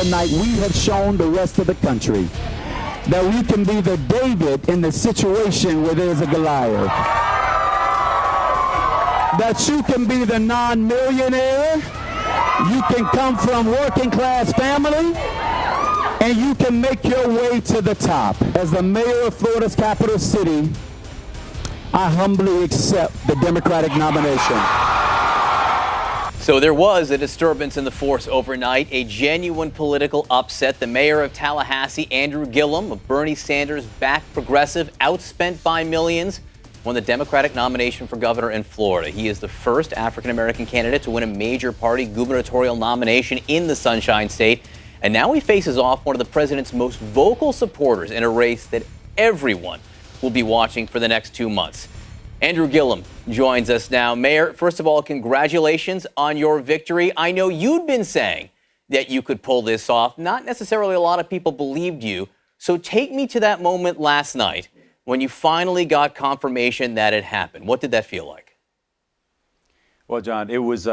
tonight, we have shown the rest of the country that we can be the David in the situation where there's a Goliath. That you can be the non-millionaire, you can come from working class family, and you can make your way to the top. As the mayor of Florida's capital city, I humbly accept the Democratic nomination. So there was a disturbance in the force overnight, a genuine political upset. The mayor of Tallahassee, Andrew Gillum, a Bernie Sanders-backed progressive, outspent by millions, won the Democratic nomination for governor in Florida. He is the first African-American candidate to win a major party gubernatorial nomination in the Sunshine State. And now he faces off one of the president's most vocal supporters in a race that everyone will be watching for the next 2 months. Andrew Gillum joins us now. Mayor, first of all, congratulations on your victory. I know you'd been saying that you could pull this off. Not necessarily a lot of people believed you. So take me to that moment last night when you finally got confirmation that it happened. What did that feel like? Well, John, it was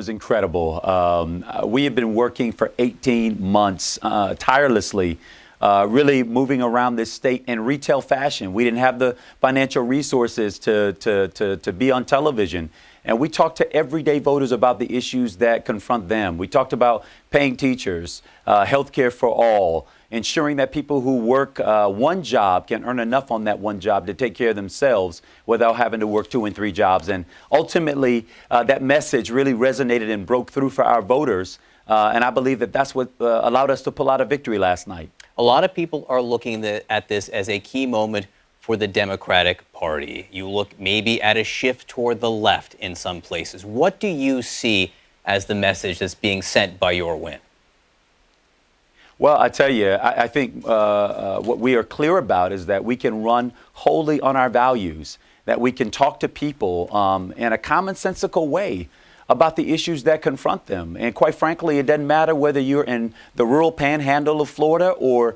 incredible. We have been working for 18 months tirelessly, really moving around this state in retail fashion. We didn't have the financial resources to be on television. And we talked to everyday voters about the issues that confront them. We talked about paying teachers, health care for all, ensuring that people who work one job can earn enough on that one job to take care of themselves without having to work 2 and 3 jobs. And ultimately, that message really resonated and broke through for our voters. And I believe that that's what allowed us to pull out a victory last night. A lot of people are looking at this as a key moment for the Democratic Party. You look maybe at a shift toward the left in some places. What do you see as the message that's being sent by your win? Well, I tell you, I think what we are clear about is that we can run wholly on our values, that we can talk to people in a commonsensical way about the issues that confront them. And quite frankly, it doesn't matter whether you're in the rural panhandle of Florida or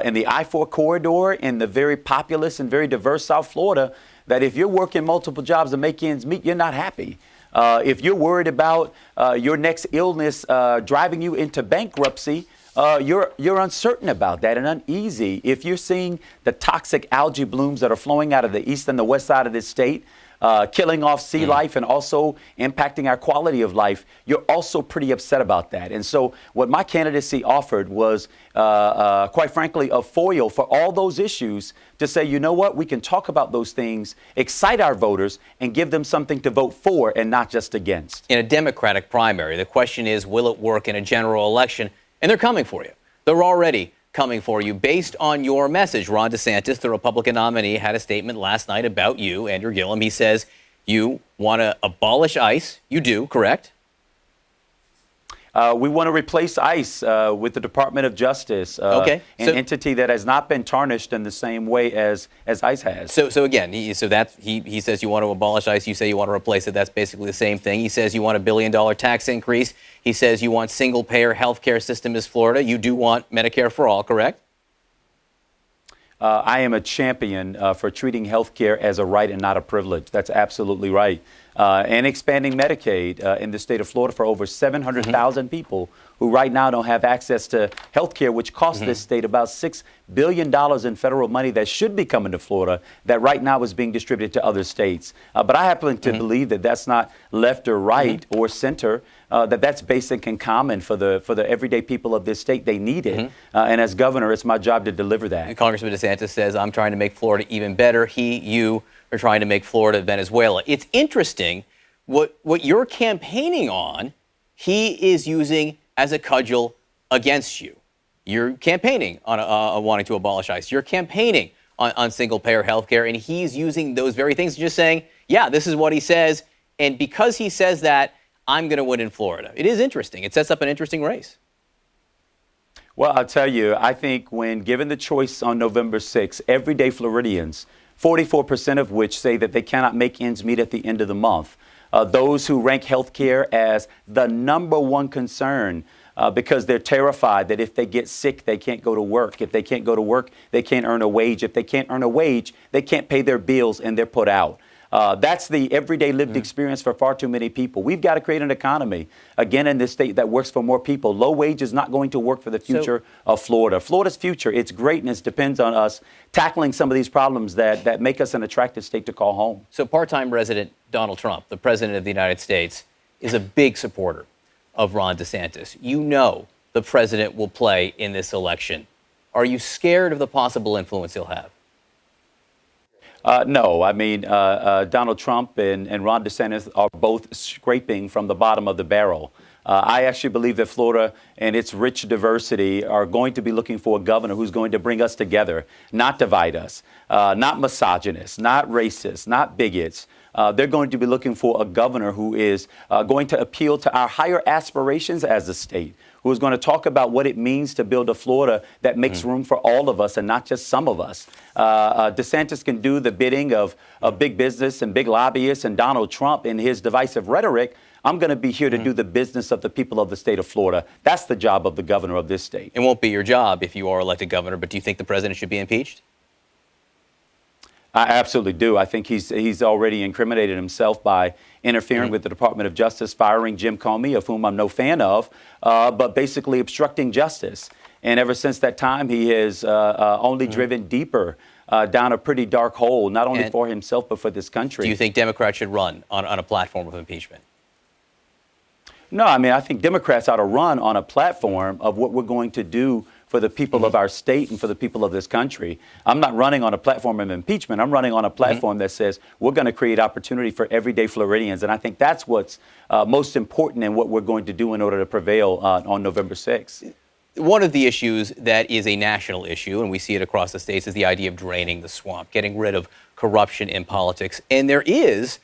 in the I-4 corridor in the very populous and very diverse South Florida, that if you're working multiple jobs to make ends meet, you're not happy. If you're worried about your next illness driving you into bankruptcy, you're uncertain about that and uneasy. If you're seeing the toxic algae blooms that are flowing out of the east and the west side of this state, killing off sea life and also impacting our quality of life, you're also pretty upset about that. And so what my candidacy offered was, quite frankly, a foil for all those issues to say, you know what, we can talk about those things, excite our voters, and give them something to vote for and not just against. In a Democratic primary, the question is, will it work in a general election? And they're coming for you. They're already coming for you based on your message. Ron DeSantis, the Republican nominee, had a statement last night about you, Andrew Gillum. He says you want to abolish ICE. You do, correct? We want to replace ICE with the Department of Justice, an entity that has not been tarnished in the same way as ICE has. So again, he says you want to abolish ICE. You say you want to replace it. That's basically the same thing. He says you want $1 billion tax increase. He says you want single-payer health care system as Florida. You do want Medicare for all, correct? I am a champion for treating health care as a right and not a privilege. That's absolutely right. And expanding Medicaid in the state of Florida for over 700,000 people who right now don't have access to health care, which costs this state about $6 billion in federal money that should be coming to Florida that right now is being distributed to other states. But I happen to believe that that's not left or right or center, that's basic and common for the everyday people of this state. They need it. And as governor, it's my job to deliver that. Congressman DeSantis says, I'm trying to make Florida even better. You are trying to make Florida Venezuela. It's interesting what you're campaigning on, he is using as a cudgel against you. You're campaigning on wanting to abolish ICE. You're campaigning on single-payer health care, and he's using those very things, just saying, yeah, this is what he says, and because he says that, I'm going to win in Florida. It is interesting. It sets up an interesting race. Well, I'll tell you, I think when given the choice on November 6th, everyday Floridians, 44% of which say that they cannot make ends meet at the end of the month, those who rank health care as the number one concern because they're terrified that if they get sick, they can't go to work. If they can't go to work, they can't earn a wage. If they can't earn a wage, they can't pay their bills and they're put out. That's the everyday lived experience for far too many people. We've got to create an economy, again, in this state that works for more people. Low wage is not going to work for the future of Florida. Florida's future, its greatness depends on us tackling some of these problems that make us an attractive state to call home. So part-time resident Donald Trump, the president of the United States, is a big supporter of Ron DeSantis. You know the president will play in this election. Are you scared of the possible influence he'll have? No, I mean, Donald Trump and Ron DeSantis are both scraping from the bottom of the barrel. I actually believe that Florida and its rich diversity are going to be looking for a governor who's going to bring us together, not divide us, not misogynists, not racists, not bigots. They're going to be looking for a governor who is going to appeal to our higher aspirations as a state, who is going to talk about what it means to build a Florida that makes room for all of us and not just some of us. DeSantis can do the bidding of big business and big lobbyists and Donald Trump in his divisive rhetoric. I'm going to be here to do the business of the people of the state of Florida. That's the job of the governor of this state. It won't be your job if you are elected governor, but do you think the president should be impeached? I absolutely do. I think he's already incriminated himself by interfering with the Department of Justice, firing Jim Comey, of whom I'm no fan of, but basically obstructing justice. And ever since that time, he has only driven deeper down a pretty dark hole, not only for himself, but for this country. Do you think Democrats should run on a platform of impeachment? No, I mean, I think Democrats ought to run on a platform of what we're going to do for the people of our state and for the people of this country. I'm not running on a platform of impeachment. I'm running on a platform that says we're going to create opportunity for everyday Floridians. And I think that's what's most important in what we're going to do in order to prevail on November 6th. One of the issues that is a national issue, and we see it across the states, is the idea of draining the swamp, getting rid of corruption in politics. And there is,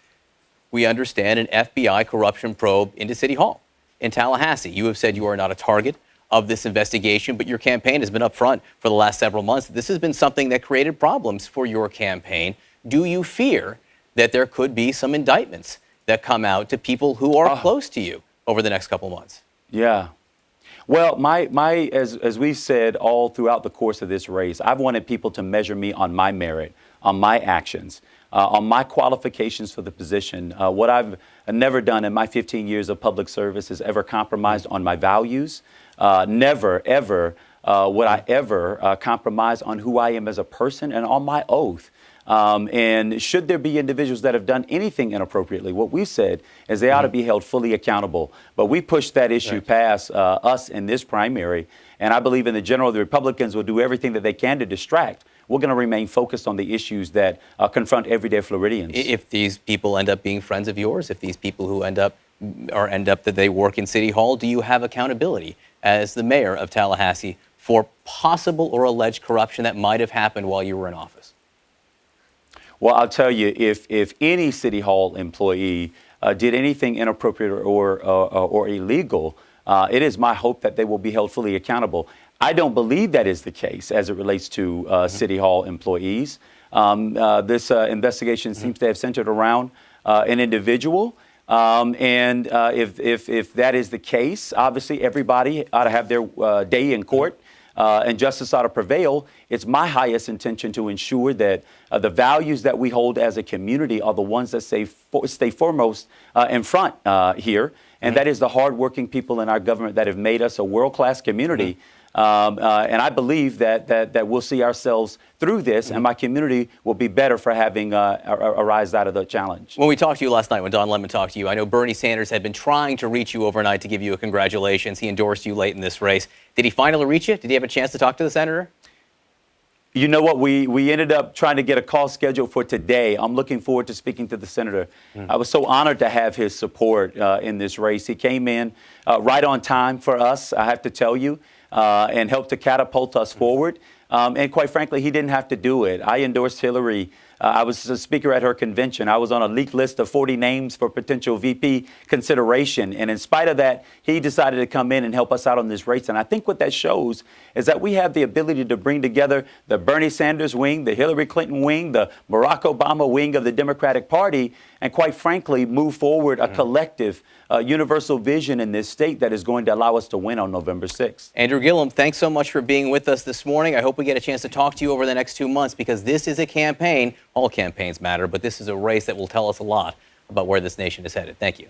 we understand, an FBI corruption probe into City Hall in Tallahassee. You have said you are not a target of this investigation, but your campaign has been up front for the last several months. This has been something that created problems for your campaign. Do you fear that there could be some indictments that come out to people who are close to you over the next couple months? Yeah. Well, as we've said all throughout the course of this race, I've wanted people to measure me on my merit, on my actions, on my qualifications for the position. What I've never done in my 15 years of public service is ever compromised on my values. Never, ever would I ever compromise on who I am as a person and on my oath. And should there be individuals that have done anything inappropriately, what we've said is they ought to be held fully accountable. But we pushed that issue past us in this primary. And I believe in the general, the Republicans will do everything that they can to distract. We're going to remain focused on the issues that confront everyday Floridians. If these people end up being friends of yours, if these people who end up that they work in City Hall, do you have accountability as the mayor of Tallahassee for possible or alleged corruption that might have happened while you were in office? Well, I'll tell you, if any City Hall employee did anything inappropriate or illegal, it is my hope that they will be held fully accountable. I don't believe that is the case as it relates to City Hall employees. This investigation seems to have centered around an individual. And if that is the case, obviously everybody ought to have their day in court. And justice ought to prevail. It's my highest intention to ensure that the values that we hold as a community are the ones that stay foremost in front here. And that is the hardworking people in our government that have made us a world-class community. And I believe that we'll see ourselves through this, and my community will be better for having arise out of the challenge. When we talked to you last night, when Don Lemon talked to you, I know Bernie Sanders had been trying to reach you overnight to give you a congratulations. He endorsed you late in this race. Did he finally reach you? Did he have a chance to talk to the senator? You know what? We ended up trying to get a call scheduled for today. I'm looking forward to speaking to the senator. I was so honored to have his support in this race. He came in right on time for us, I have to tell you, and helped to catapult us forward. And quite frankly, he didn't have to do it. I endorsed Hillary. I was a speaker at her convention. I was on a leaked list of 40 names for potential VP consideration. And in spite of that, he decided to come in and help us out on this race. And I think what that shows is that we have the ability to bring together the Bernie Sanders wing, the Hillary Clinton wing, the Barack Obama wing of the Democratic Party, and quite frankly, move forward a collective, universal vision in this state that is going to allow us to win on November 6th. Andrew Gillum, thanks so much for being with us this morning. I hope we get a chance to talk to you over the next 2 months because this is a campaign All campaigns matter, but this is a race that will tell us a lot about where this nation is headed. Thank you.